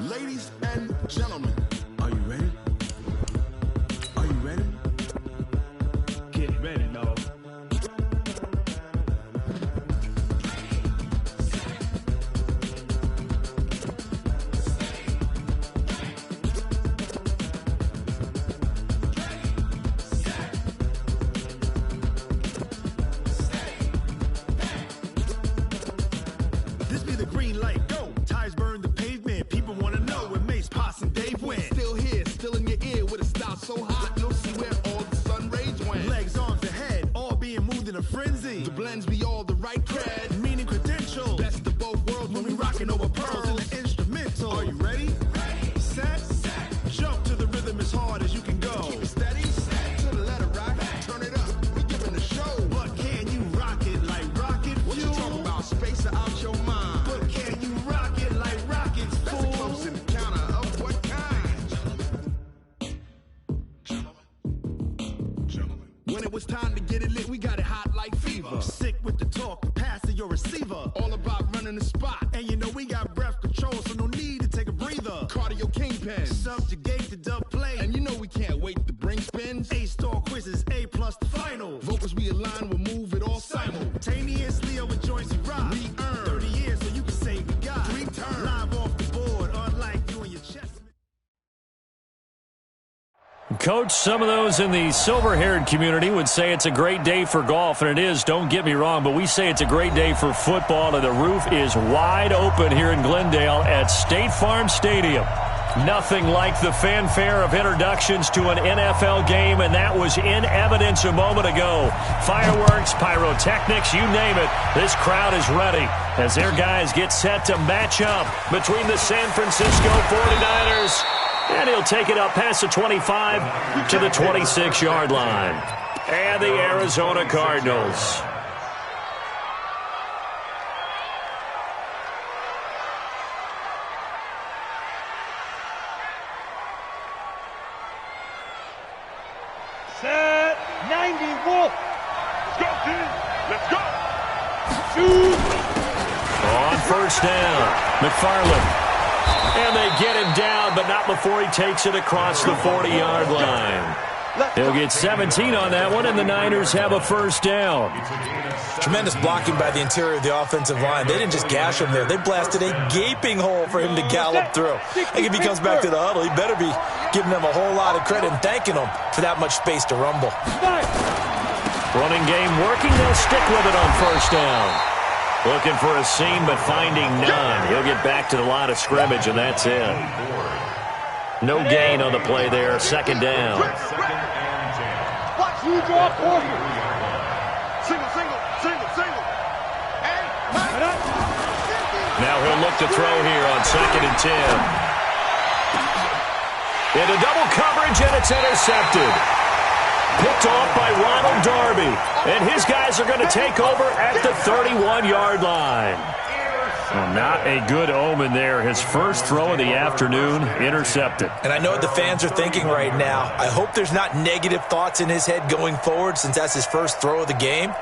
Ladies and gentlemen, are you ready? Are you ready? Get ready, dog. This be the green light, go. Tires burn the pavement. People want to know when Mace, Poss, and Dave went. Still here, still in your ear with a style so hot, you'll see where all the sun rays went. Legs, arms, and head, all being moved in a frenzy. The blends be all the right cred, meaning credentials. Best of both worlds when we rocking over pearls in the instrumental. Are you ready? Ready. Set. Jump to the rhythm as hard as you can go. Keep it steady. To the letter right. Turn it up. We giving the show. But can you rock it like rocket fuel? What you talking about? Space out your mind. But can you rock it like rockets, fool? That's a close encounter of what kind? Gentlemen. When it was time to get it lit, we got it hot like fever. Sick with the talk, the pass to your receiver. All about running the spot. And you know we got breath control, so no need to take a breather. Cardio kingpin. Subjugate the dub play. And you know we can't wait to bring spins. A-star quizzes, A+ the final. Vocals we align, we'll move it all simultaneously over joints we rock. We earn 30 years so you can say we got 3 turns. Live off the board, unlike you and your chest. Coach, some of those in the silver-haired community would say it's a great day for golf, and it is, don't get me wrong, but we say it's a great day for football, and the roof is wide open here in Glendale at State Farm Stadium. Nothing like the fanfare of introductions to an NFL game, and that was in evidence a moment ago. Fireworks, pyrotechnics, you name it. This crowd is ready as their guys get set to match up between the San Francisco 49ers. And he'll take it up past the 25 to the 26-yard line. And the Arizona Cardinals. Set 90 Wolf. Let's go, team. Let's go. Shoot. On first down, McFarland. And they get him down, but not before he takes it across the 40-yard line. He'll get 17 on that one, and the Niners have a first down. Tremendous blocking by the interior of the offensive line. They didn't just gash him there. They blasted a gaping hole for him to gallop through. I think if he comes back to the huddle, he better be giving them a whole lot of credit and thanking them for that much space to rumble. Running game working. They'll stick with it on first down. Looking for a seam, but finding none. He'll get back to the line of scrimmage, and that's it. No gain on the play there. Second down. Watch you draw corner. Single. Now he'll look to throw here on 2nd and 10. Into double coverage, and it's intercepted. Picked off by Ronald Darby. And his guys are going to take over at the 31-yard line. Well, not a good omen there. His first throw of the afternoon, intercepted. And I know what the fans are thinking right now. I hope there's not negative thoughts in his head going forward since that's his first throw of the game.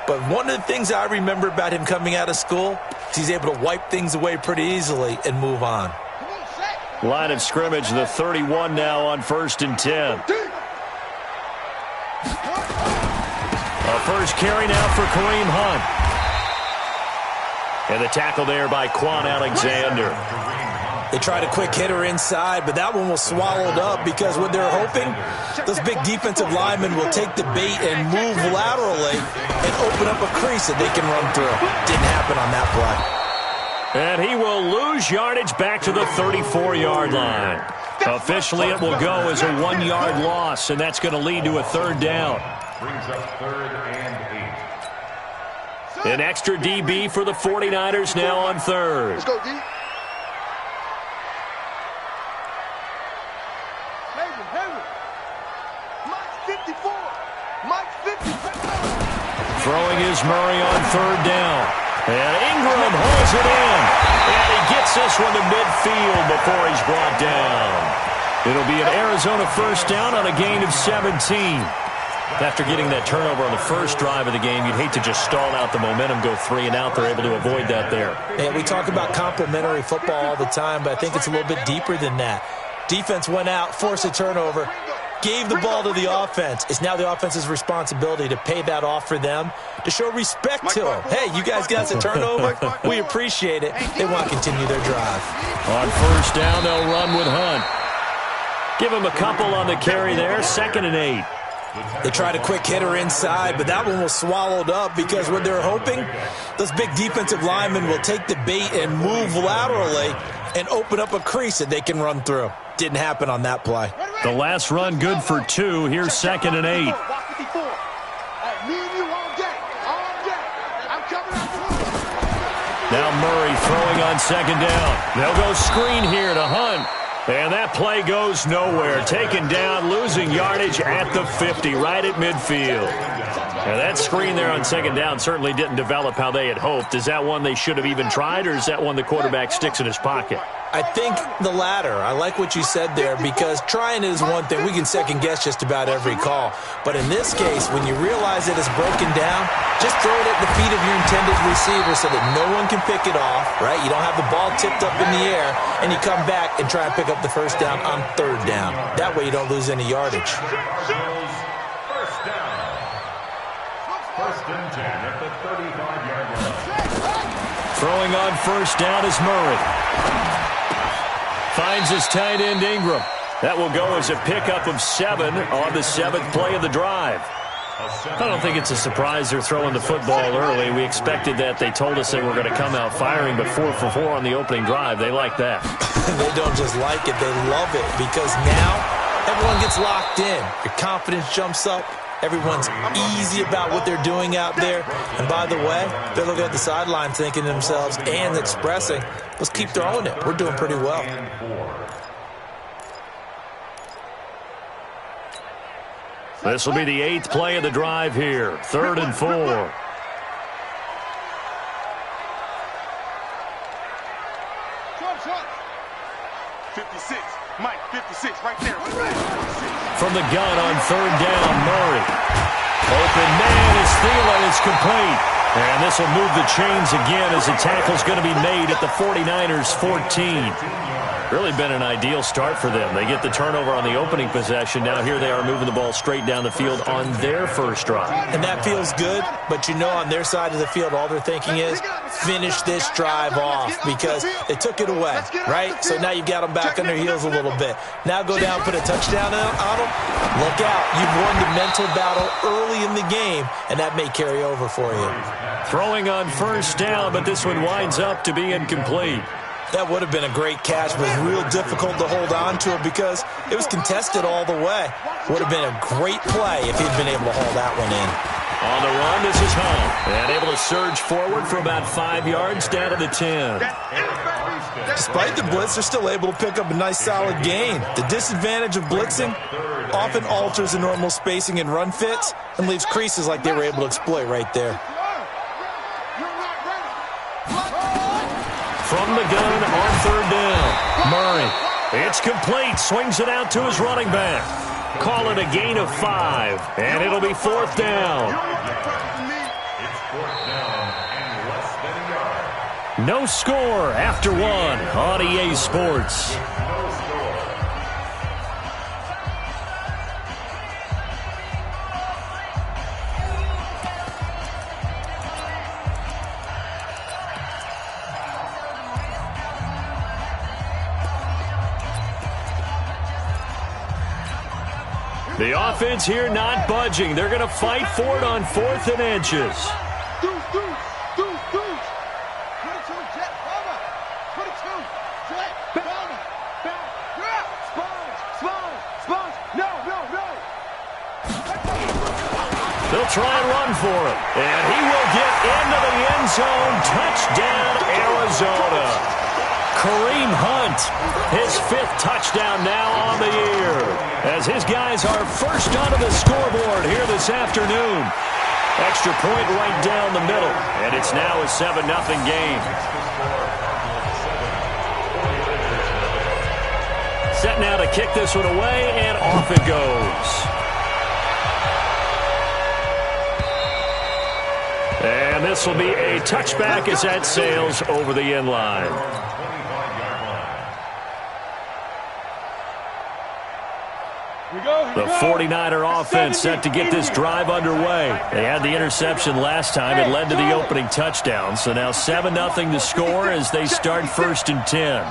But one of the things I remember about him coming out of school is he's able to wipe things away pretty easily and move on. Line of scrimmage, the 31 now on 1st and 10. A first carry now for Kareem Hunt. And the tackle there by Quan Alexander. They tried a quick hitter inside, but that one was swallowed up because what they're hoping, those big defensive linemen will take the bait and move laterally and open up a crease that they can run through. Didn't happen on that play. And he will lose yardage back to the 34-yard line. Officially, it will go as a 1-yard loss, and that's going to lead to a third down. Brings up 3rd and 8. An extra DB for the 49ers now on 3rd. Let's go, D. Mike 54. Mike 54. Throwing is Murray on 3rd down. And Ingram holds it in. And he gets this one to midfield before he's brought down. It'll be an Arizona first down on a gain of 17. After getting that turnover on the first drive of the game, you'd hate to just stall out the momentum, go 3 and out. They're able to avoid that there. Yeah, we talk about complementary football all the time, but I think it's a little bit deeper than that. Defense went out, forced a turnover, gave the ball to the offense. It's now the offense's responsibility to pay that off for them, to show respect to them. Hey, you guys got the turnover. We appreciate it. They want to continue their drive. On first down, they'll run with Hunt. Give him a couple on the carry there, 2nd and 8. They tried a quick hitter inside, but that one was swallowed up because what they're hoping, those big defensive linemen will take the bait and move laterally and open up a crease that they can run through. Didn't happen on that play. The last run good for 2. Here's 2nd and 8. Now Murray throwing on 2nd down. They'll go screen here to Hunt. And that play goes nowhere. Taken down, losing yardage at the 50, right at midfield. Now that screen there on 2nd down certainly didn't develop how they had hoped. Is that one they should have even tried, or is that one the quarterback sticks in his pocket? I think the latter. I like what you said there, because trying it is one thing. We can second-guess just about every call. But in this case, when you realize that it's broken down, just throw it at the feet of your intended receiver so that no one can pick it off, right? You don't have the ball tipped up in the air, and you come back and try and pick up the first down on 3rd down. That way you don't lose any yardage. First down. 1st and 10 at the 35-yard line. Throwing on first down is Murray. Finds his tight end Ingram. That will go as a pickup of 7 on the 7th play of the drive. I don't think it's a surprise they're throwing the football early. We expected that. They told us they were going to come out firing, but 4 for 4 on the opening drive. They like that. They don't just like it, they love it, because now everyone gets locked in. Your confidence jumps up. Everyone's easy about what they're doing out there. And by the way, they're looking at the sideline thinking to themselves and expressing, let's keep throwing it. We're doing pretty well. This will be the 8th play of the drive here. 3rd and 4. 56, Mike, 56, right there. From the gun on 3rd down, Murray. Open man is Thielen. It's complete. And this will move the chains again as the tackle's going to be made at the 49ers 14. Really been an ideal start for them. They get the turnover on the opening possession. Now here they are moving the ball straight down the field on their first drive. And that feels good, but you know on their side of the field all they're thinking is finish this drive off because they took it away, right? So now you've got them back on their heels a little bit. Now go down, put a touchdown on them. Look out. You've won the mental battle early in the game, and that may carry over for you. Throwing on first down, but this one winds up to be incomplete. That would have been a great catch, but it was real difficult to hold on to it because it was contested all the way. Would have been a great play if he'd been able to haul that one in. On the run, this is Hunt. And able to surge forward for about 5 yards down to the 10. Despite the blitz, they're still able to pick up a nice solid gain. The disadvantage of blitzing often alters the normal spacing and run fits and leaves creases like they were able to exploit right there. From the gun on 3rd down, Murray. It's complete. Swings it out to his running back. Call it a gain of 5, and it'll be 4th down. It's 4th down and less than a yard. No score after 1 on EA Sports. No score. The offense here not budging. They're going to fight for it on 4th and inches. They'll try and run for it. And he will get into the end zone. Touchdown, Arizona. Kareem Hunt, his 5th touchdown now on the year, as his guys are first onto the scoreboard here this afternoon. Extra point right down the middle, and it's now a 7-0 game. Set now to kick this one away, and off it goes. this will be a touchback as that sails over the end line. The 49er offense set to get this drive underway. They had the interception last time. It led to the opening touchdown. So now 7-0 to score as they start 1st and 10.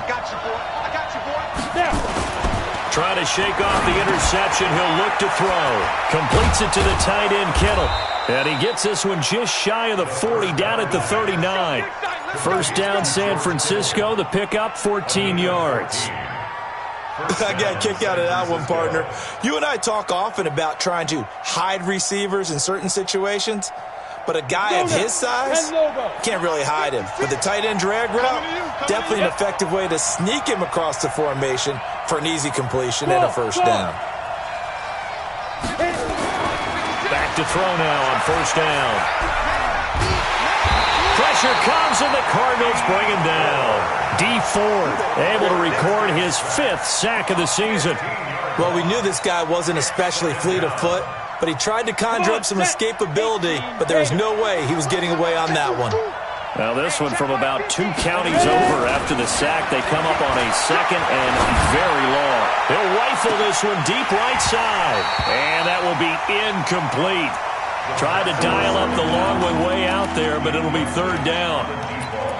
Trying to shake off the interception. He'll look to throw. Completes it to the tight end, Kittle. And he gets this one just shy of the 40, down at the 39. First down, San Francisco. The pickup, 14 yards. I got a kick out of that one, partner. You and I talk often about trying to hide receivers in certain situations, but a guy of his size can't really hide him. But the tight end drag route, definitely an effective way to sneak him across the formation for an easy completion and a first down. Back to throw now on first down. Pressure comes and the Cardinals bring him down. D Ford able to record his 5th sack of the season. Well, we knew this guy wasn't especially fleet of foot, but he tried to conjure up some escapability, but there was no way he was getting away on that one. Now this one from about 2 counties over after the sack. They come up on a 2nd and very long. He'll rifle this one deep right side, and that will be incomplete. Tried to dial up the long one way out there, but it'll be 3rd down.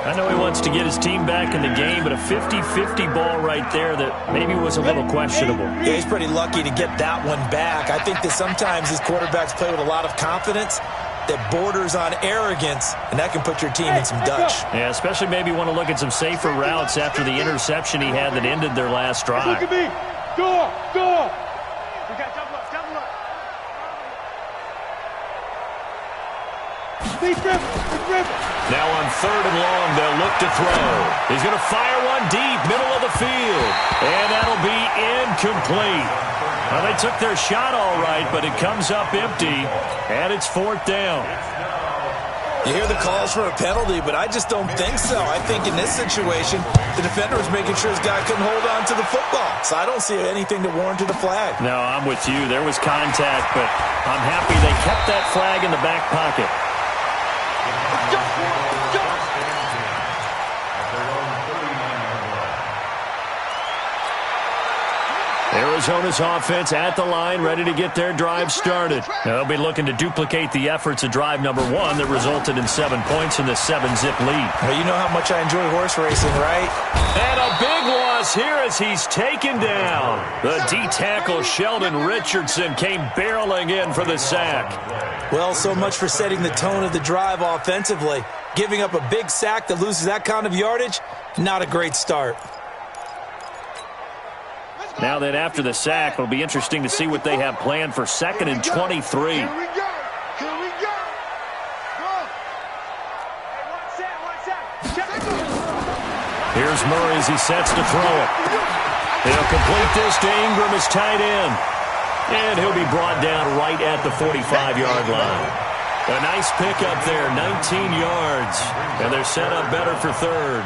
I know he wants to get his team back in the game, but a 50-50 ball right there that maybe was a little questionable. Yeah, he's pretty lucky to get that one back. I think that sometimes these quarterbacks play with a lot of confidence that borders on arrogance, and that can put your team in some Dutch. Yeah, especially maybe want to look at some safer routes after the interception he had that ended their last drive. Look at me. Door. We got double up. Now on 3rd and long, they'll look to throw. He's going to fire one deep, middle of the field. And that'll be incomplete. Well, they took their shot all right, but it comes up empty. And it's 4th down. You hear the calls for a penalty, but I just don't think so. I think in this situation, the defender was making sure his guy couldn't hold on to the football. So I don't see anything that warranted a flag. No, I'm with you. There was contact, but I'm happy they kept that flag in the back pocket. Arizona's offense at the line, ready to get their drive started. They'll be looking to duplicate the efforts of drive number 1 that resulted in 7 points in the 7-zip lead. Well, you know how much I enjoy horse racing, right? And a big loss here as he's taken down. The D-tackle Sheldon Richardson came barreling in for the sack. Well, so much for setting the tone of the drive offensively. Giving up a big sack that loses that kind of yardage, not a great start. Now that after the sack, it'll be interesting to see what they have planned for 2nd and 23. Here we go. Here's Murray as he sets to throw it. He'll complete this to Ingram as tight end. And he'll be brought down right at the 45-yard line. A nice pickup there, 19 yards. And they're set up better for 3rd.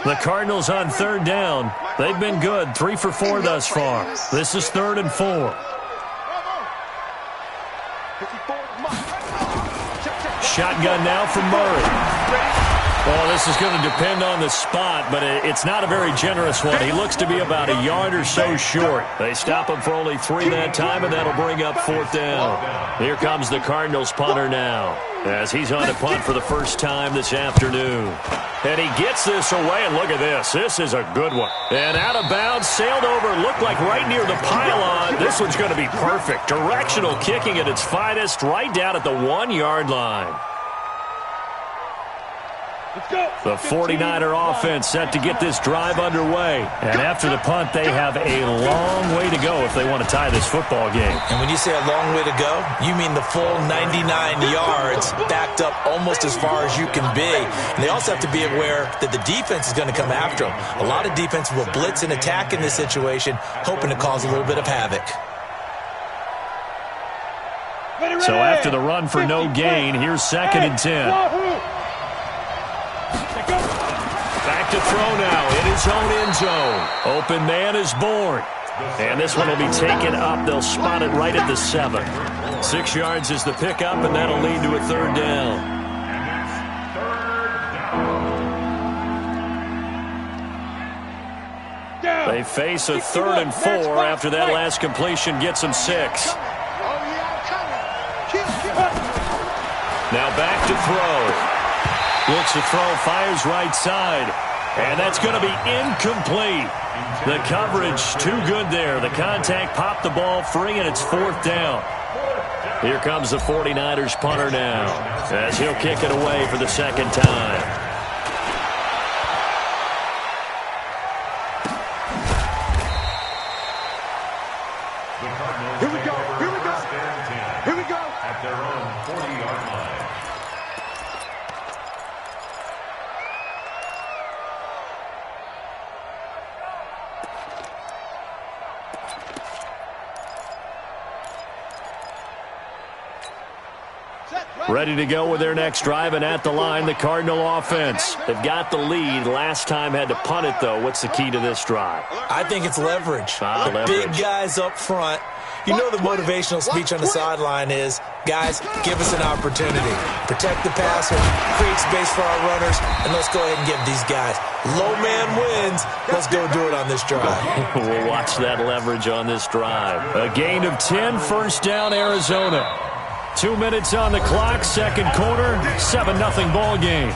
The Cardinals on 3rd down. They've been good, 3 for 4 thus far. This is 3rd and 4. Shotgun now from Murray. Well, this is going to depend on the spot, but it's not a very generous one. He looks to be about a yard or so short. They stop him for only 3 that time, and that'll bring up 4th down. Here comes the Cardinals punter now, as he's on to punt for the first time this afternoon. And he gets this away, and look at this. This is a good one. And out of bounds, sailed over, looked like right near the pylon. This one's going to be perfect. Directional kicking at its finest, right down at the 1-yard line. The 49er offense set to get this drive underway. And after the punt, they have a long way to go if they want to tie this football game. And when you say a long way to go, you mean the full 99 yards backed up almost as far as you can be. And they also have to be aware that the defense is going to come after them. A lot of defense will blitz and attack in this situation, hoping to cause a little bit of havoc. So after the run for no gain, here's 2nd and 10. Back to throw now in his own end zone. Open man is born. And this one will be taken up. They'll spot it right at the 7. 6 yards is the pickup, and that'll lead to a third down. They face a 3rd and 4 after that last completion gets them 6. Now back to throw. Looks to throw, fires right side. And that's going to be incomplete. The coverage too good there. The contact popped the ball free, and it's 4th down. Here comes the 49ers punter now, as he'll kick it away for the 2nd time. At their own 40-yard line. Ready to go with their next drive, and at the line, the Cardinal offense. They've got the lead. Last time had to punt it, though. What's the key to this drive? I think it's leverage. Leverage. Big guys up front. You know the motivational speech on the sideline is, guys, give us an opportunity. Protect the passer, create space for our runners, and let's go ahead and give these guys. Low man wins. Let's go do it on this drive. We'll watch that leverage on this drive. A gain of 10, 1st down, Arizona. 2 minutes on the clock, 2nd quarter, 7-0 ball game.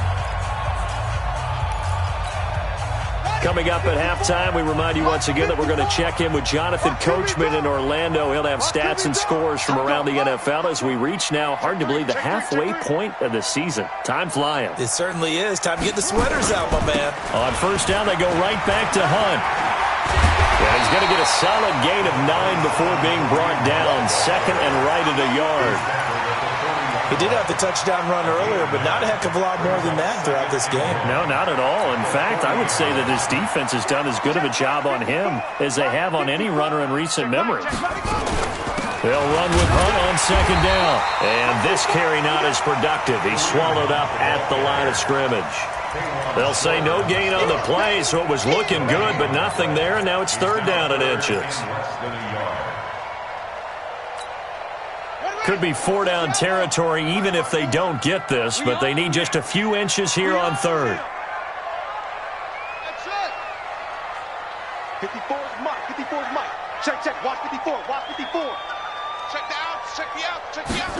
Coming up at halftime, we remind you once again that we're going to check in with Jonathan Coachman in Orlando. He'll have stats and scores from around the NFL as we reach now, hard to believe, the halfway point of the season. Time flying. It certainly is. Time to get the sweaters out, my man. On 1st down, they go right back to Hunt. And he's going to get a solid gain of 9 before being brought down. 2nd and right at a yard. He did have the touchdown run earlier, but not a heck of a lot more than that throughout this game. No, not at all. In fact, I would say that his defense has done as good of a job on him as they have on any runner in recent memory. They'll run with Hunt on 2nd down. And this carry not as productive. He's swallowed up at the line of scrimmage. They'll say no gain on the play, so it was looking good, but nothing there, and now it's 3rd down and inches. Could be 4-down territory even if they don't get this, but they need just a few inches here on 3rd. 54 is Mike. 54 is Mike. Check. Watch 54. Watch 54. Check the out. Check the out. Check the out.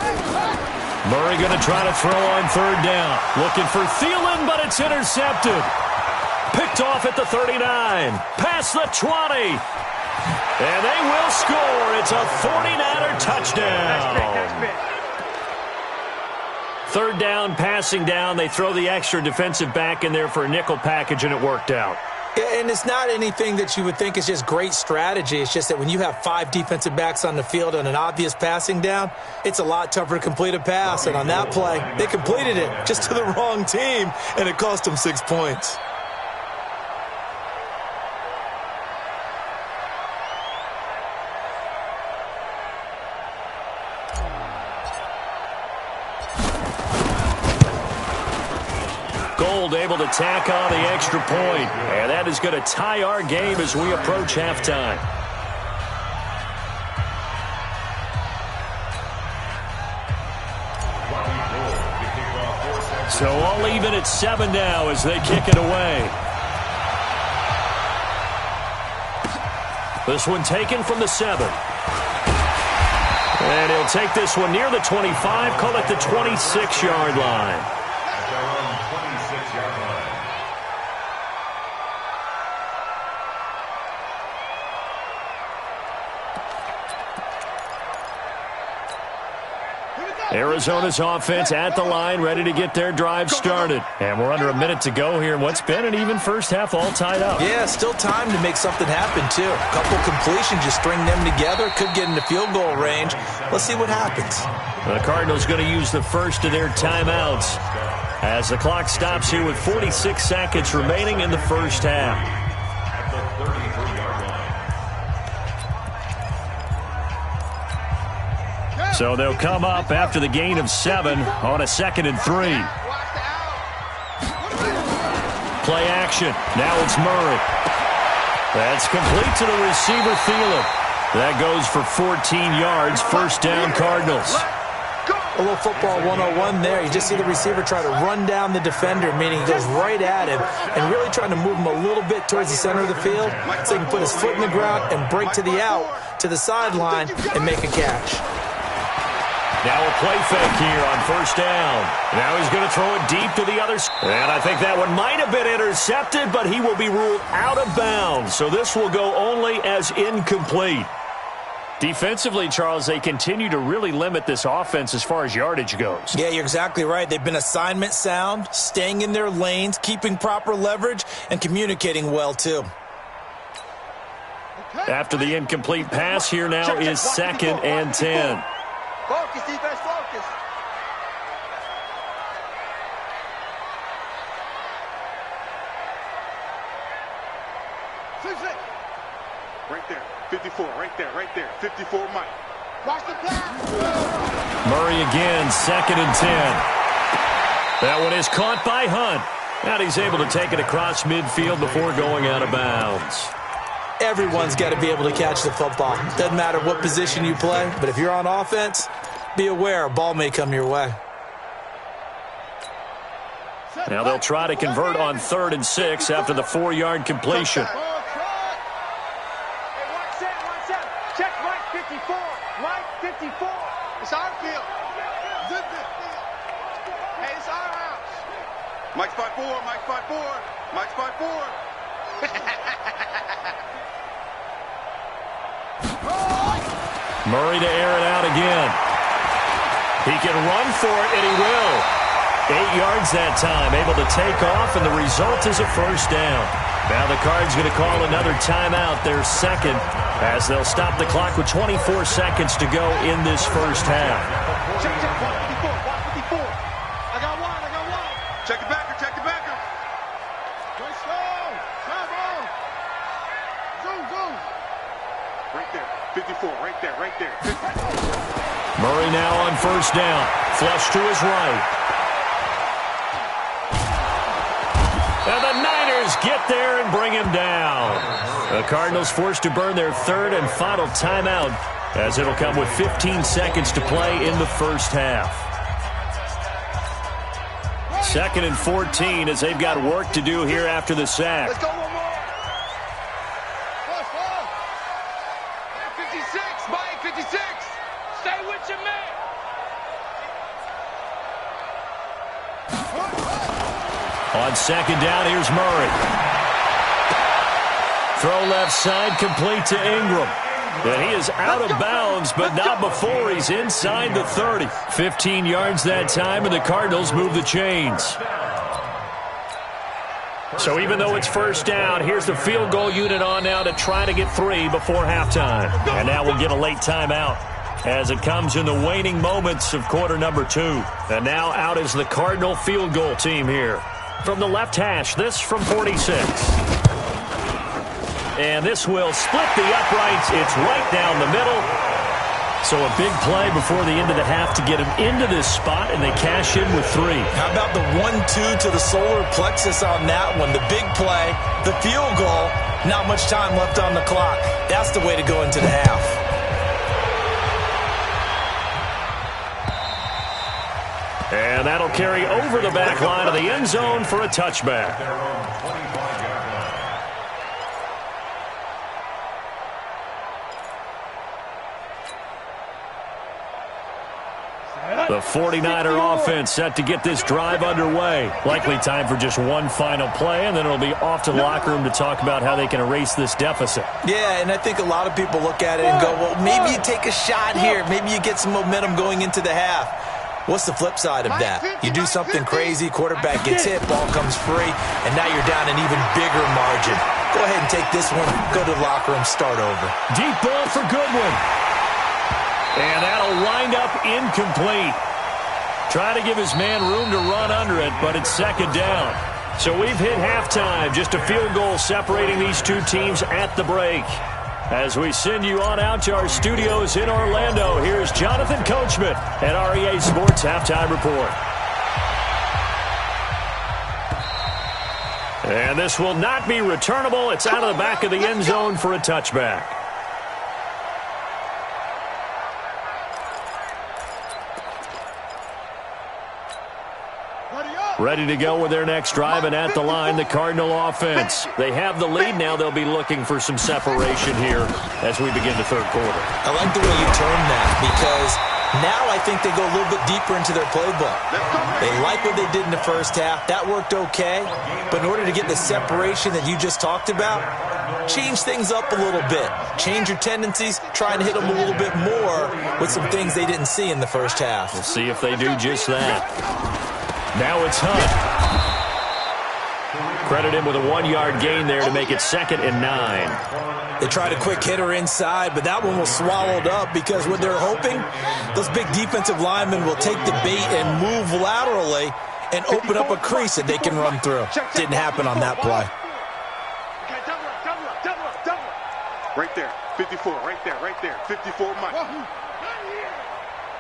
Murray going to try to throw on 3rd down. Looking for Thielen, but it's intercepted. Picked off at the 39. Past the 20. And they will score. It's a 49er touchdown. 3rd down, passing down. They throw the extra defensive back in there for a nickel package, and it worked out. Yeah, and it's not anything that you would think is just great strategy. It's just that when you have 5 defensive backs on the field on an obvious passing down, it's a lot tougher to complete a pass. And on that play, they completed it just to the wrong team, and it cost them 6 points. Able to tack on the extra point, and that is going to tie our game as we approach halftime. So all even at 7 now as they kick it away. This one taken from the 7. And he'll take this one near the 25, call it the 26-yard line. Arizona's offense at the line, ready to get their drive started. And we're under a minute to go here in what's been an even first half, all tied up. Yeah, still time to make something happen, too. A couple completions, just string them together. Could get into field goal range. Let's see what happens. The Cardinals going to use the first of their timeouts as the clock stops here with 46 seconds remaining in the first half. So they'll come up after the gain of 7 on a 2nd and 3. Play action. Now it's Murray. That's complete to the receiver, Thielen. That goes for 14 yards, first down, Cardinals. A little football 101 there. You just see the receiver try to run down the defender, meaning he goes right at him and really trying to move him a little bit towards the center of the field so he can put his foot in the ground and break to the out, to the sideline, and make a catch. Now a play fake here on first down. Now he's going to throw it deep to the other side. And I think that one might have been intercepted, but he will be ruled out of bounds. So this will go only as incomplete. Defensively, Charles, they continue to really limit this offense as far as yardage goes. Yeah, you're exactly right. They've been assignment sound, staying in their lanes, keeping proper leverage, and communicating well, too. After the incomplete pass, here now is 2nd and 10. Focus, defense, focus. Right there, 54, right there, 54, Mike. Watch the pass. Murray again, 2nd and 10. That one is caught by Hunt. And he's able to take it across midfield before going out of bounds. Everyone's got to be able to catch the football. Doesn't matter what position you play, but if you're on offense, be aware a ball may come your way. Now they'll try to convert on 3rd and 6 after the 4-yard completion. Check Mike 54. Mike 54. It's our field. Hey, it's our house. Mike's 5'4", Mike's 5'4", Mike's 5'4". Murray to air it out again. He can run for it, and he will. 8 yards that time, able to take off, and the result is a first down. Now the Cards going to call another timeout, their second, as they'll stop the clock with 24 seconds to go in this first half. Check, 154. I got one. Check the backer. Let's go. Travel. Zoom. Right there, 54, right there. 54. Murray now on first down. Flush to his right. And the Niners get there and bring him down. The Cardinals forced to burn their 3rd and final timeout, as it'll come with 15 seconds to play in the first half. 2nd and 14 as they've got work to do here after the sack. Let's go one more. 56, Mike, 56. Stay with your man. On 2nd down, here's Murray. Throw left side, complete to Ingram. And he is out of bounds, but not before he's inside the 30. 15 yards that time, and the Cardinals move the chains. So even though it's first down, here's the field goal unit on now to try to get 3 before halftime. And now we'll get a late timeout as it comes in the waning moments of quarter number 2. And now out is the Cardinal field goal team here. From the left hash, this from 46. And this will split the uprights. It's right down the middle. So a big play before the end of the half to get him into this spot, and they cash in with 3. How about the 1-2 to the solar plexus on that one? The big play, the field goal, not much time left on the clock. That's the way to go into the half. And that'll carry over the back line of the end zone for a touchback. The 49er offense set to get this drive underway. Likely time for just one final play, and then it'll be off to the locker room to talk about how they can erase this deficit. Yeah, and I think a lot of people look at it and go, well, maybe you take a shot here. Maybe you get some momentum going into the half. What's the flip side of that? You do something crazy, quarterback gets hit, ball comes free, and now you're down an even bigger margin. Go ahead and take this one, go to the locker room, start over. Deep ball for Goodwin. And that'll wind up incomplete. Trying to give his man room to run under it, but it's 2nd down. So we've hit halftime. Just a field goal separating these two teams at the break. As we send you on out to our studios in Orlando, here's Jonathan Coachman at REA Sports Halftime Report. And this will not be returnable. It's out of the back of the end zone for a touchback. Ready to go with their next drive, and at the line, the Cardinal offense. They have the lead now. They'll be looking for some separation here as we begin the third quarter. I like the way you termed that, because now I think they go a little bit deeper into their playbook. They like what they did in the first half. That worked okay. But in order to get the separation that you just talked about, change things up a little bit. Change your tendencies. Try and hit them a little bit more with some things they didn't see in the first half. We'll see if they do just that. Now it's Hunt. Credit him with a 1-yard gain there to make it 2nd and 9. They tried a quick hitter inside, but that one was swallowed up because what they're hoping, those big defensive linemen will take the bait and move laterally and open up a crease that they can run through. Didn't happen on that play. Right there, 54, right there, 54, Mike.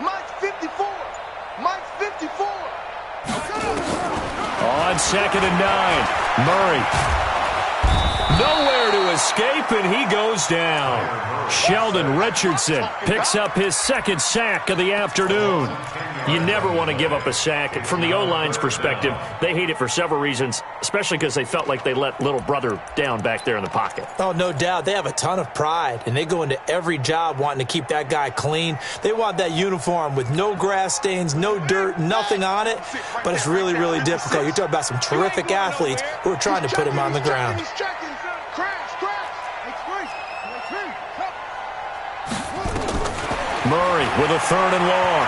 Mike's 54. Mike's 54. On 2nd and 9, Murray. Nowhere to escape, and he goes down. Sheldon Richardson picks up his 2nd sack of the afternoon. You never want to give up a sack. From the O-line's perspective, they hate it for several reasons, especially because they felt like they let little brother down back there in the pocket. Oh, no doubt. They have a ton of pride, and they go into every job wanting to keep that guy clean. They want that uniform with no grass stains, no dirt, nothing on it, but it's really, really difficult. You're talking about some terrific athletes who are trying to put him on the ground. Murray with a 3rd and long.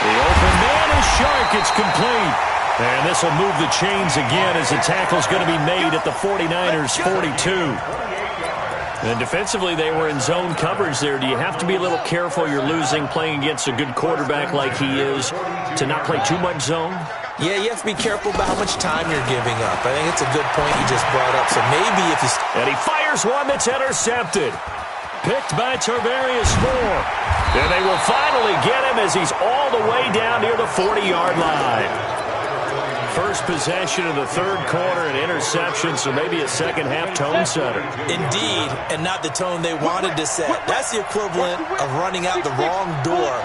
The open man is Shark. It's complete. And this will move the chains again as the tackle's going to be made at the 49ers' 42. And defensively, they were in zone coverage there. Do you have to be a little careful? You're losing playing against a good quarterback like he is to not play too much zone? Yeah, you have to be careful about how much time you're giving up. I think it's a good point you just brought up. So maybe if you... And he fires one that's intercepted. Picked by Tarvarius Moore. And they will finally get him as he's all the way down near the 40-yard line. First possession of the third quarter, an interception, so maybe a second-half tone setter. Indeed, and not the tone they wanted to set. That's the equivalent of running out the wrong door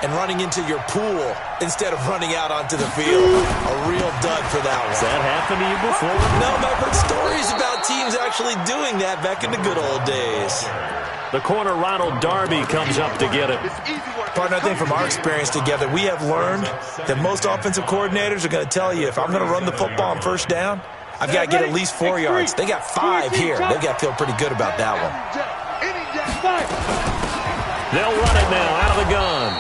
and running into your pool instead of running out onto the field. A real dud for that one. Has that happened to you before? No, but I've heard stories about teams actually doing that back in the good old days. The corner, Ronald Darby, comes up to get it. Partner, I think from our experience together, we have learned that most offensive coordinators are going to tell you, if I'm going to run the football on first down, I've got to get at least 4 yards. They got 5 here. They've got to feel pretty good about that one. They'll run it now out of the gun.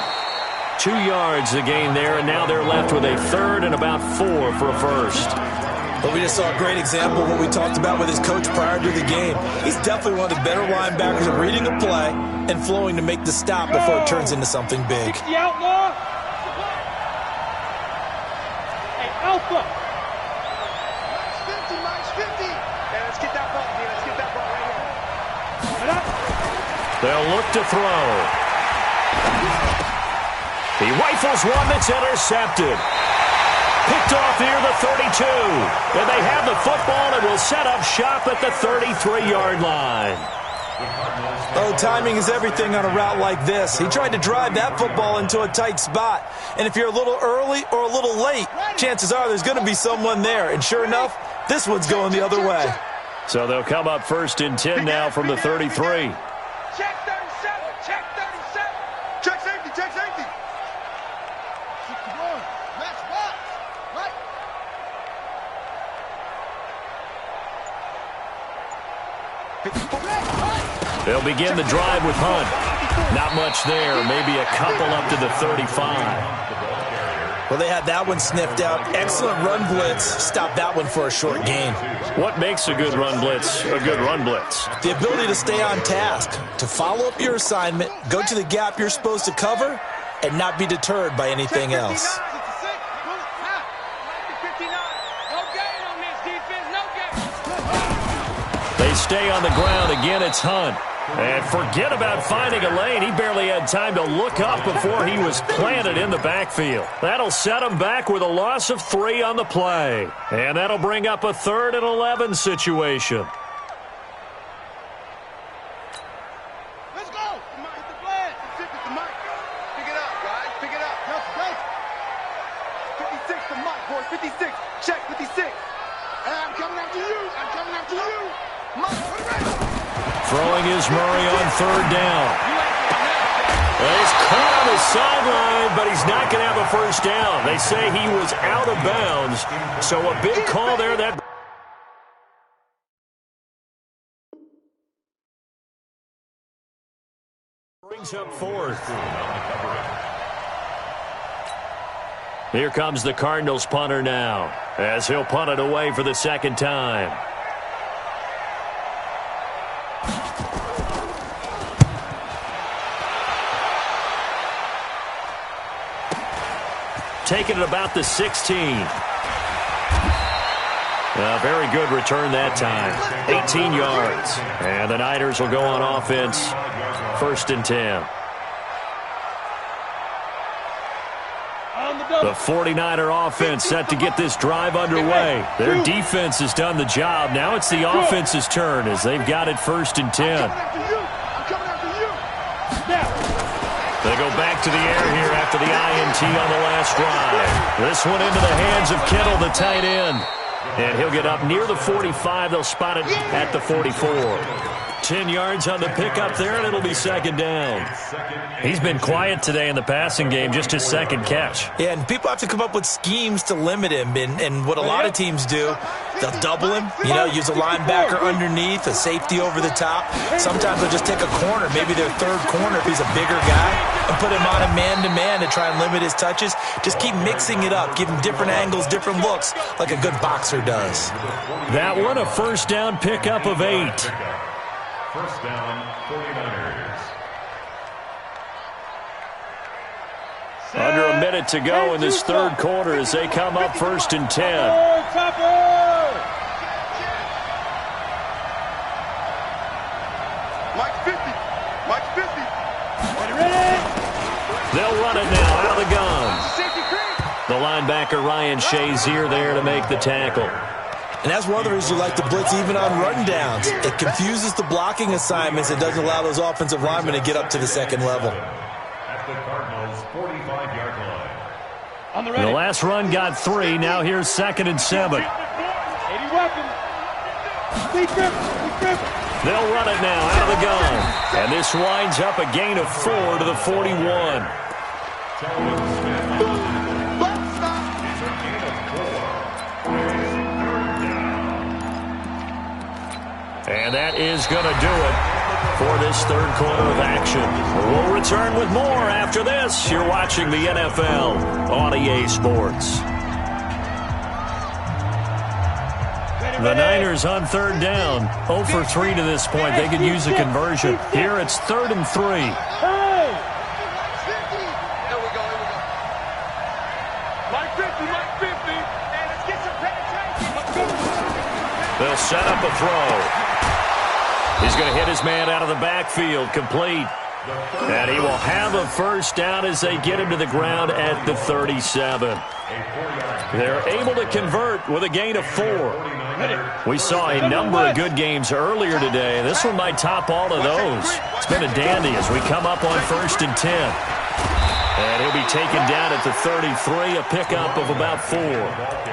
2 yards the gain there, and now they're left with a 3rd and about 4 for a first. But we just saw a great example of what we talked about with his coach prior to the game. He's definitely one of the better linebackers at reading a play and flowing to make the stop before it turns into something big. The outlaw. Hey, Alpha. Mike's 50. Yeah, let's get that ball here. Let's get that ball right here. They'll look to throw. He rifles one that's intercepted. Picked off near the 32. And they have the football and will set up shop at the 33-yard line. Oh, timing is everything on a route like this. He tried to drive that football into a tight spot. And if you're a little early or a little late, chances are there's going to be someone there. And sure enough, this one's going the other way. So they'll come up 1st and 10 now from the 33. Check 37. Check 37. Check safety. Check safety. They'll begin the drive with Hunt. Not much there, maybe a couple up to the 35. Well, they had that one sniffed out. Excellent run blitz. Stopped that one for a short gain. What makes a good run blitz a good run blitz? The ability to stay on task, to follow up your assignment, go to the gap you're supposed to cover, and not be deterred by anything else. They stay on the ground. Again, it's Hunt. And forget about finding a lane. He barely had time to look up before he was planted in the backfield. That'll set him back with a loss of 3 on the play. And that'll bring up a 3rd and 11 situation. Let's go. Come on, hit the flag. Pick it up, guys. Pick it up. Let's go. 56 to Mike, boys. 56. Check 56. Hey, I'm coming after you. I'm coming after you. Mike, put it right. Throwing is Murray on 3rd down. He's caught on the sideline, but he's not going to have a first down. They say he was out of bounds, so a big call there. That brings up 4th. Here comes the Cardinals punter now, as he'll punt it away for the 2nd time. Taking it about the 16. A very good return that time. 18 yards. And the Niners will go on offense. 1st and 10. The 49er offense set to get this drive underway. Their defense has done the job. Now it's the offense's turn as they've got it 1st and 10. They go back to the air here after the INT on the last drive. This one into the hands of Kittle, the tight end. And he'll get up near the 45. They'll spot it at the 44. 10 yards on the pickup there, and it'll be 2nd down. He's been quiet today in the passing game, just his 2nd catch. Yeah, and people have to come up with schemes to limit him. And what a lot of teams do, they'll double him, use a linebacker underneath, a safety over the top. Sometimes they'll just take a corner, maybe their 3rd corner if he's a bigger guy, and put him on a man-to-man to try and limit his touches. Just keep mixing it up, give him different angles, different looks, like a good boxer does. That one, a 1st down pickup of 8. 1st down, 49ers. Under a minute to go in this 3rd quarter as they come up 1st and 10. Mike 50. Mike 50. They'll run it now out of the gun. The linebacker Ryan Shazier there to make the tackle. And that's one of the reasons you like to blitz even on rundowns. It confuses the blocking assignments. It doesn't allow those offensive linemen to get up to the 2nd level. At the Cardinals' 45-yard line. The last run got 3. Now here's 2nd and 7. They'll run it now out of the gun. And this winds up a gain of 4 to the 41. And that is going to do it for this 3rd quarter of action. We'll return with more after this. You're watching the NFL on EA Sports. The Niners on 3rd down. 0 for 3 to this point. They could use a conversion. Here it's 3rd and 3. They'll set up a throw. He's going to hit his man out of the backfield, complete. And he will have a 1st down as they get him to the ground at the 37. They're able to convert with a gain of 4. We saw a number of good games earlier today. This one might top all of those. It's been a dandy as we come up on 1st and 10. And he'll be taken down at the 33, a pickup of about 4.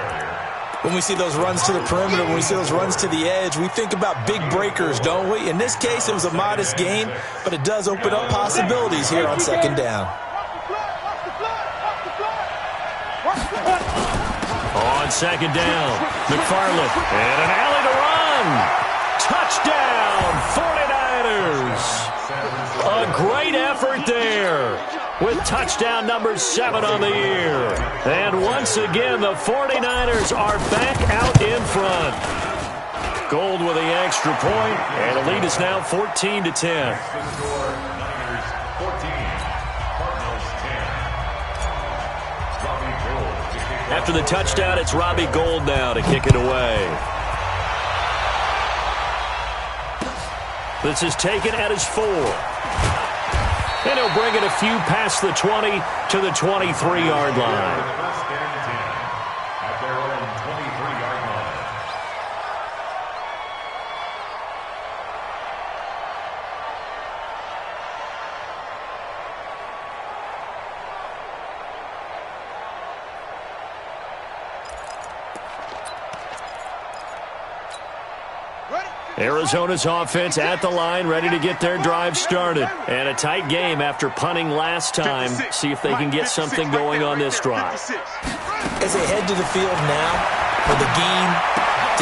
When we see those runs to the perimeter, when we see those runs to the edge, we think about big breakers, don't we? In this case, it was a modest gain, but it does open up possibilities here on 2nd down. On 2nd down, McFarland, and an alley to run. Touchdown, 49ers. A great effort there, with touchdown number 7 on the year. And once again, the 49ers are back out in front. Gold with the extra point, and the lead is now 14 to 10. After the touchdown, it's Robbie Gould now to kick it away. This is taken at his 4. And he'll bring it a few past the 20 to the 23-yard line. First and 10 at their own 23-yard line. Arizona's offense at the line, ready to get their drive started. And a tight game after punting last time. See if they can get something going on this drive. As they head to the field now for the game,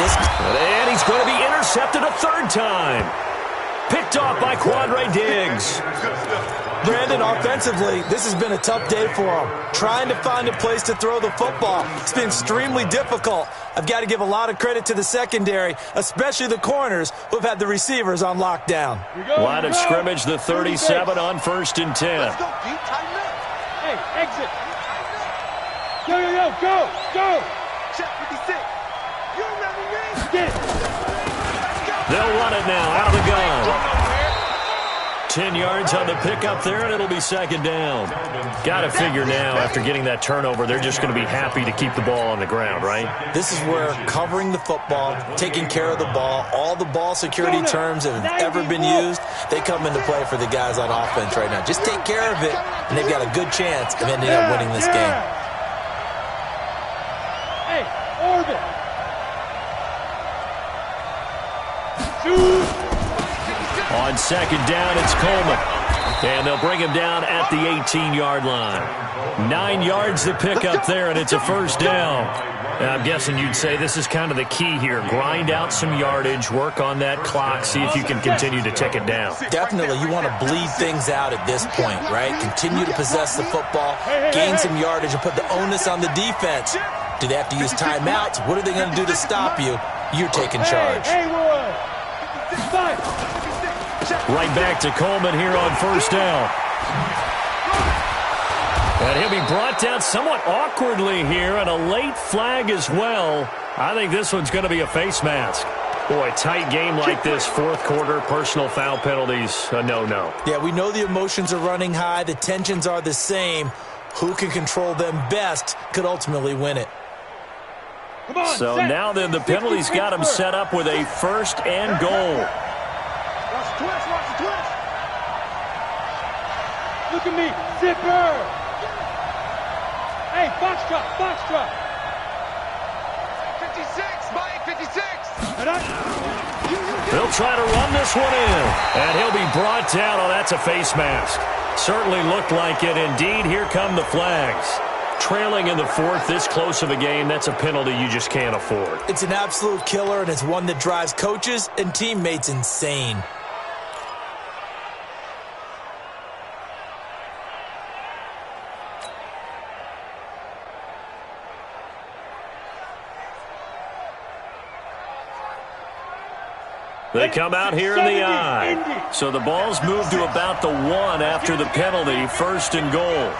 and he's going to be intercepted a third time. Picked off by Quandre Diggs. Brandon, offensively, this has been a tough day for him. Trying to find a place to throw the football. It's been extremely difficult. I've got to give a lot of credit to the secondary, especially the corners who have had the receivers on lockdown. Line of scrimmage, the 37 on 1st and 10. Let's go, D. Tighten up. Hey, exit. Go. Check 56. You remember me? Get it. They'll run it now out of the gun. 10 yards on the pickup there, and it'll be second down. Got to figure now, after getting that turnover, they're just going to be happy to keep the ball on the ground, right? This is where covering the football, taking care of the ball, all the ball security terms that have ever been used, they come into play for the guys on offense right now. Just take care of it, and they've got a good chance of ending up winning this game. Hey, orbit. Shoot. On second down, it's Coleman. And they'll bring him down at the 18-yard line. 9 yards to pick up there, and it's a first down. I'm guessing you'd say this is kind of the key here. Grind out some yardage, work on that clock, see if you can continue to tick it down. Definitely, you want to bleed things out at this point, right? Continue to possess the football, gain some yardage, and put the onus on the defense. Do they have to use timeouts? What are they going to do to stop you? You're taking charge. Right back to Coleman here on first down. And he'll be brought down somewhat awkwardly here, and a late flag as well. I think this one's going to be a face mask. Boy, tight game like this, fourth quarter, personal foul penalties, a no-no. Yeah, we know the emotions are running high. The tensions are the same. Who can control them best could ultimately win it. So now then, the penalties got him set up with a first and goal. Watch the twist. Look at me, zipper. Hey, box drop. 56, Mike, 56. They'll try to run this one in, and he'll be brought down. Oh, that's a face mask. Certainly looked like it. Indeed, here come the flags. Trailing in the fourth, this close of a game, that's a penalty you just can't afford. It's an absolute killer, and it's one that drives coaches and teammates insane. They come out here in the I. So the ball's moved to about the 1 after the penalty, first and goal.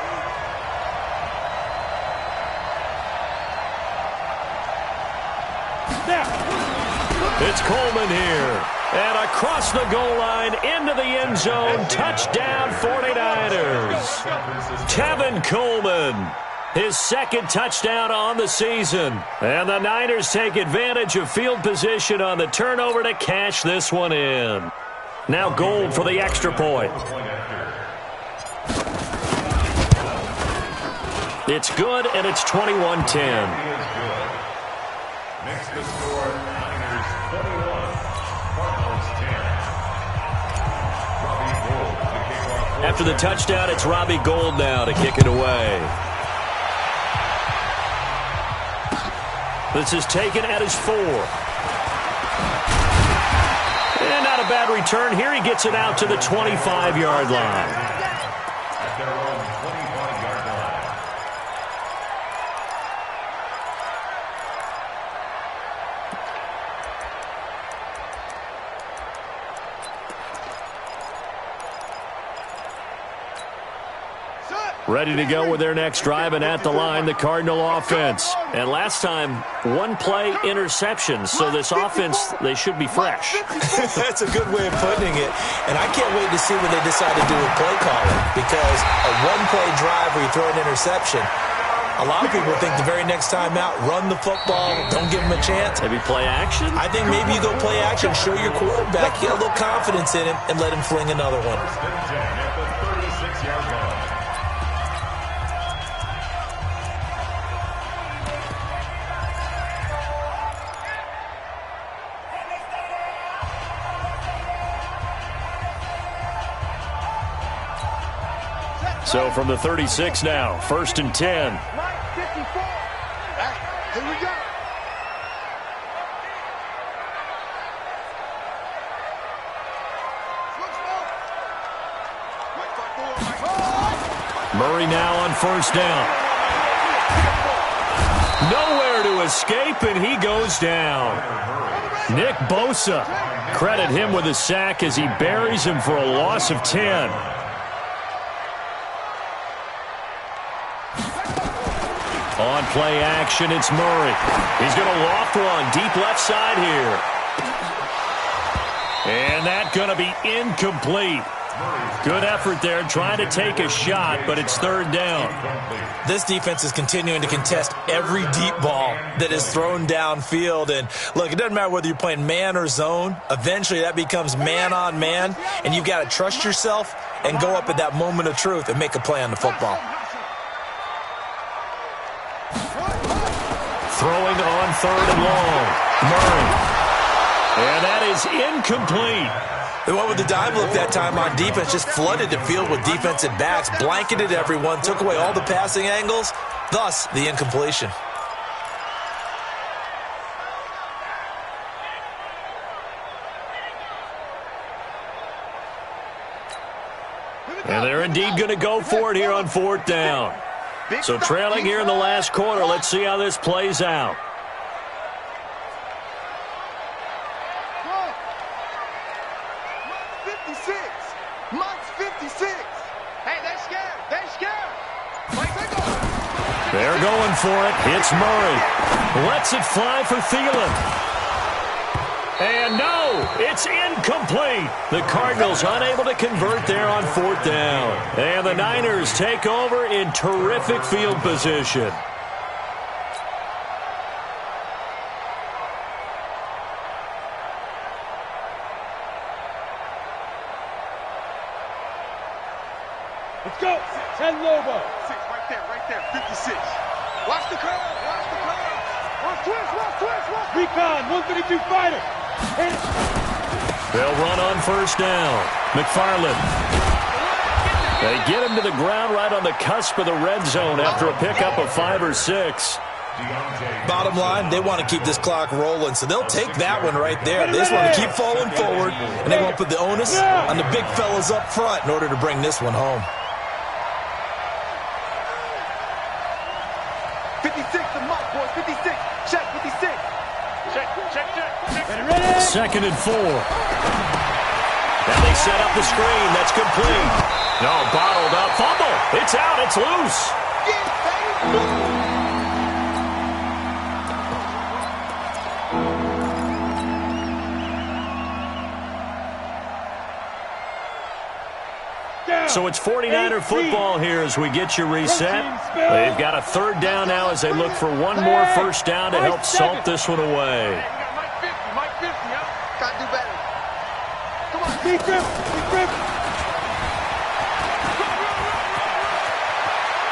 It's Coleman here. And across the goal line, into the end zone, touchdown 49ers. Tevin Coleman, his second touchdown on the season. And the Niners take advantage of field position on the turnover to cash this one in. Now Gold for the extra point. It's good, and it's 21-10. Next to score, Niners 21, Cardinals 10. After the touchdown, it's Robbie Gould now to kick it away. This is taken at his 4. And not a bad return here. He gets it out to the 25-yard line. At their own 25-yard line. Ready to go with their next drive, and at the line, the Cardinal offense. And last time, one play interception, so this offense, they should be fresh. That's a good way of putting it. And I can't wait to see what they decide to do with play calling, because a one-play drive where you throw an interception, a lot of people think the very next time out, run the football, don't give him a chance. Maybe play action? I think maybe you go play action, show your quarterback, get a little confidence in him, and let him fling another one. So from the 36 now, 1st and 10. Here we go. Murray now on 1st down. Nowhere to escape, and he goes down. Nick Bosa, credit him with a sack as he buries him for a loss of 10. On play action, it's Murray. He's going to loft one deep left side here. And that's going to be incomplete. Good effort there, trying to take a shot, but it's 3rd down. This defense is continuing to contest every deep ball that is thrown downfield. And look, it doesn't matter whether you're playing man or zone. Eventually that becomes man on man, and you've got to trust yourself and go up at that moment of truth and make a play on the football. Throwing on 3rd and long. Murray. And that is incomplete. They went with the dive look that time on defense, just flooded the field with defensive backs, blanketed everyone, took away all the passing angles, thus the incompletion. And they're indeed going to go for it here on 4th down. So trailing here in the last quarter. Let's see how this plays out. Mike's 56. Hey, they're scared. They're scared. Mike, they go. They're going for it. It's Murray. Lets it fly for Thielen. And no, it's incomplete. The Cardinals unable to convert there on 4th down. And the Niners take over in terrific field position. Let's go. 10 Lobo. 6 right there, 56. Watch the curve, watch the curve. Watch twist. Recon, 132 fighter. Hit it. They'll run on 1st down. McFarland. They get him to the ground right on the cusp of the red zone after a pickup of 5 or 6. Bottom line, they want to keep this clock rolling, so they'll take that one right there. They just want to keep falling forward, and they won't put the onus on the big fellas up front in order to bring this one home. 56 to Mike, boys. 56. Check, 56. Check. Ready. 2nd and 4. And they set up the screen. That's complete. No, bottled up. Fumble. It's out. It's loose. So it's 49er football here as we get you reset. They've got a 3rd down now as they look for one more 1st down to help salt this one away. Mike 50, huh? Gotta do better. Come on. Be grip.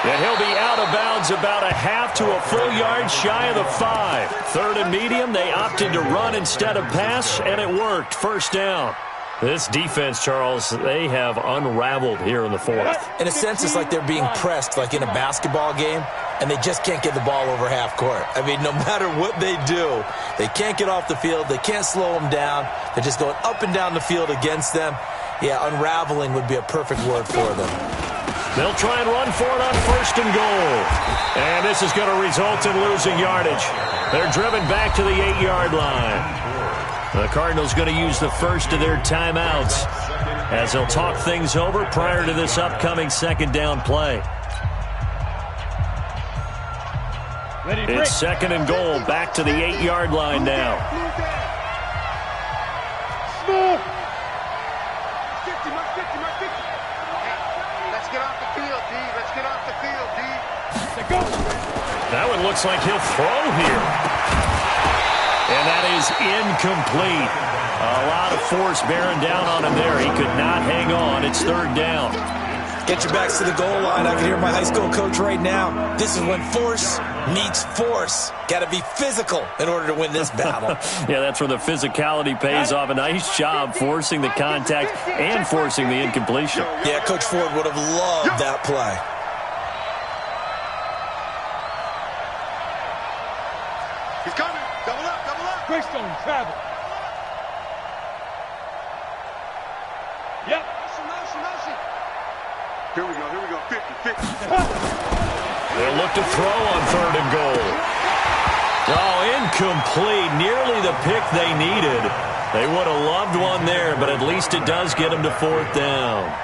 And he'll be out of bounds about a half to a full yard shy of the 5. 3rd and medium, they opted to run instead of pass, and it worked. 1st down. This defense, Charles, they have unraveled here in the 4th. In a sense, it's like they're being pressed like in a basketball game, and they just can't get the ball over half court. I mean, no matter what they do, they can't get off the field. They can't slow them down. They're just going up and down the field against them. Yeah, unraveling would be a perfect word for them. They'll try and run for it on 1st and goal. And this is going to result in losing yardage. They're driven back to the 8-yard line. The Cardinals going to use the first of their timeouts as they'll talk things over prior to this upcoming 2nd down play. It's second and goal, back to the 8-yard line now. Smooth. 50, mark 50, mark 50. Let's get off the field, D. Let's get off the field, D. Let's go. That one looks like he'll throw here. And that is incomplete. A lot of force bearing down on him there. He could not hang on. It's third down. Get your backs to the goal line. I can hear my high school coach right now. This is when force meets force. Got to be physical in order to win this battle. Yeah, that's where the physicality pays off. A nice job forcing the contact and forcing the incompletion. Yeah, Coach Ford would have loved that play. He's coming. Double up, double up. Greystone, travel. Yep. Here we go, 50, 50. They'll look to throw on third and goal. Oh, incomplete. Nearly the pick they needed. They would have loved one there, but at least it does get them to fourth down.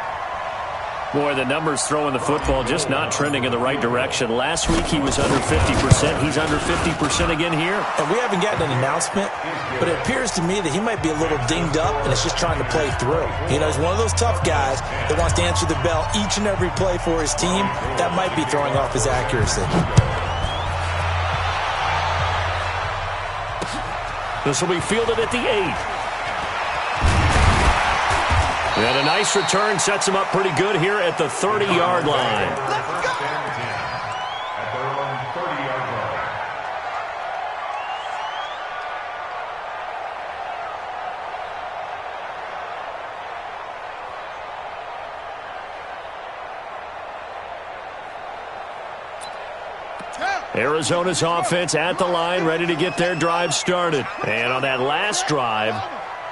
Boy, the numbers throwing the football just not trending in the right direction. Last week he was under 50%. He's under 50% again here. And we haven't gotten an announcement, but it appears to me that he might be a little dinged up and is just trying to play through. You know, he's one of those tough guys that wants to answer the bell each and every play for his team. That might be throwing off his accuracy. This will be fielded at the 8. And a nice return sets him up pretty good here at the 30-yard line. At their own 30-yard line. Arizona's offense at the line, ready to get their drive started. And on that last drive,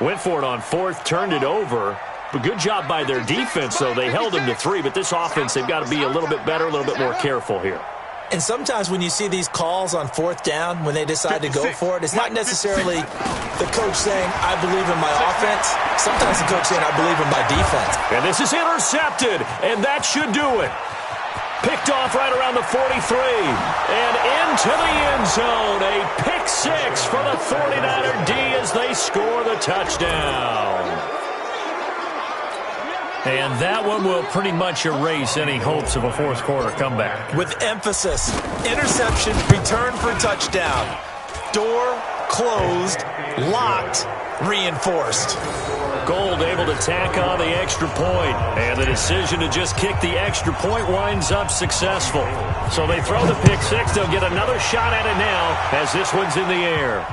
went for it on fourth, turned it over. But good job by their defense, though. They held them to 3, but this offense, they've got to be a little bit better, a little bit more careful here. And sometimes when you see these calls on fourth down, when they decide to go for it, it's not necessarily the coach saying, I believe in my offense. Sometimes the coach saying, I believe in my defense. And this is intercepted, and that should do it. Picked off right around the 43, and into the end zone. A pick 6 for the 49er D as they score the touchdown. And that one will pretty much erase any hopes of a fourth quarter comeback. With emphasis, interception, return for touchdown. Door closed, locked, reinforced. Gold able to tack on the extra point, and the decision to just kick the extra point winds up successful. So they throw the pick 6. They'll get another shot at it now as this one's in the air.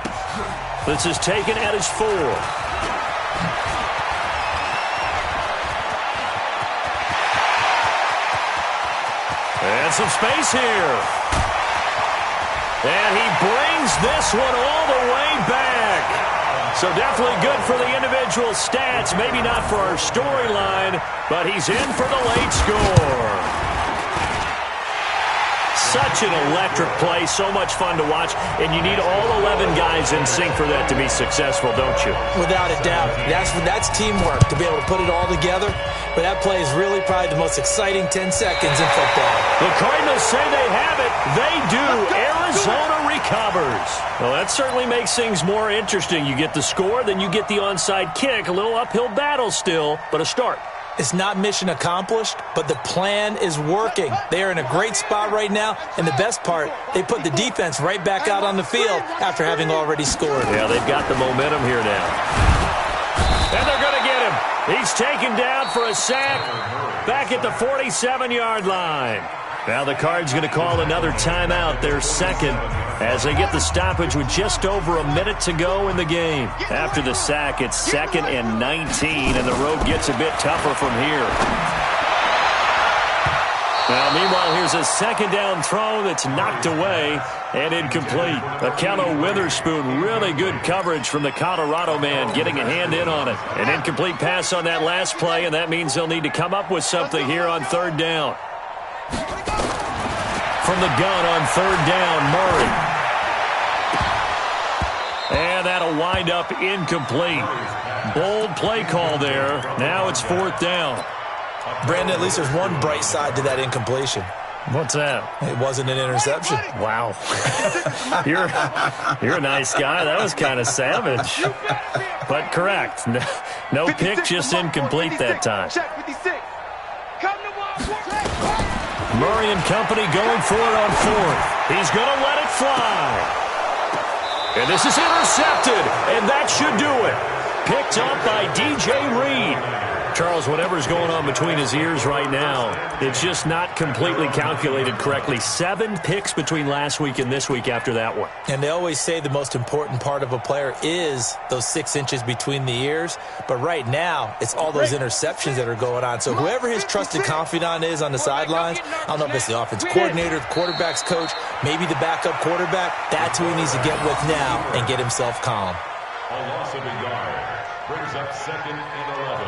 This is taken at his 4. And some space here. And he brings this one all the way back. So definitely good for the individual stats. Maybe not for our storyline, but he's in for the late score. Such an electric play, so much fun to watch, and you need all 11 guys in sync for that to be successful, don't you? Without a doubt. That's teamwork, to be able to put it all together. But that play is really probably the most exciting 10 seconds in football. The Cardinals say they have it. They do. Arizona recovers. Well, that certainly makes things more interesting. You get the score, then you get the onside kick. A little uphill battle still, but a start. It's not mission accomplished, but the plan is working. They are in a great spot right now, and the best part, they put the defense right back out on the field after having already scored. Yeah, they've got the momentum here now. And they're going to get him. He's taken down for a sack back at the 47-yard line. Now the Cards going to call another timeout, their second, as they get the stoppage with just over a minute to go in the game. After the sack, it's 2nd and 19, and the road gets a bit tougher from here. Now, meanwhile, here's a second down throw that's knocked away and incomplete. Akello Witherspoon, really good coverage from the Colorado man, getting a hand in on it. An incomplete pass on that last play, and that means they'll need to come up with something here on third down. From the gun on third down, Murray. And that'll wind up incomplete. Bold play call there. Now it's fourth down. Brandon, at least there's one bright side to that incompletion. What's that? It wasn't an interception. Wow. You're a nice guy. That was kind of savage. But correct. No pick, just incomplete that time. Check 56. Come to Murray and company going for it on fourth. He's going to let it fly. And this is intercepted, and that should do it. Picked up by DJ Reed. Charles, whatever's going on between his ears right now, it's just not completely calculated correctly. 7 picks between last week and this week after that one. And they always say the most important part of a player is those 6 inches between the ears. But right now, it's all those interceptions that are going on. So whoever his trusted confidant is on the sidelines, I don't know if it's the offense coordinator, the quarterback's coach, maybe the backup quarterback, that's who he needs to get with now and get himself calm. A loss of a yard brings up 2nd and 11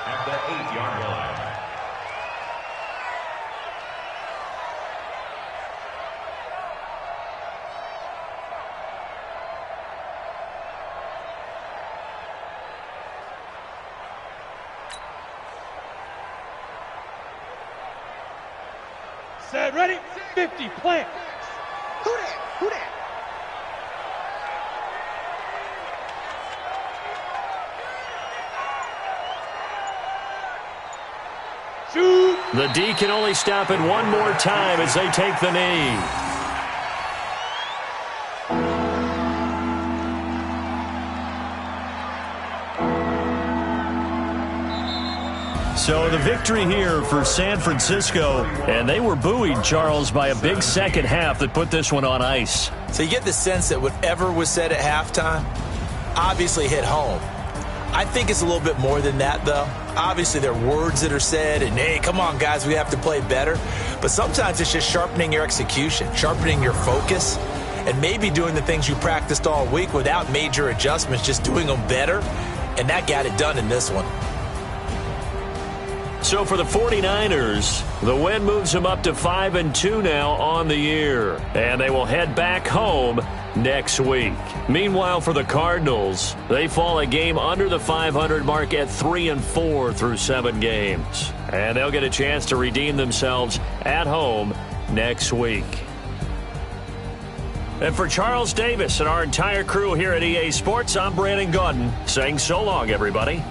at the 8-yard line. Set, ready, 50, plant. Who that? Who that? Shoot. The D can only stop it one more time as they take the knee. So the victory here for San Francisco, and they were buoyed, Charles, by a big second half that put this one on ice. So you get the sense that whatever was said at halftime obviously hit home. I think it's a little bit more than that, though. Obviously, there are words that are said, and, hey, come on, guys, we have to play better. But sometimes it's just sharpening your execution, sharpening your focus, and maybe doing the things you practiced all week without major adjustments, just doing them better. And that got it done in this one. So for the 49ers, the win moves them up to 5-2 now on the year. And they will head back home next week. Meanwhile, for the Cardinals, they fall a game under the 500 mark at 3-4 through 7 games. And they'll get a chance to redeem themselves at home next week. And for Charles Davis and our entire crew here at EA Sports, I'm Brandon Gaudin saying so long, everybody.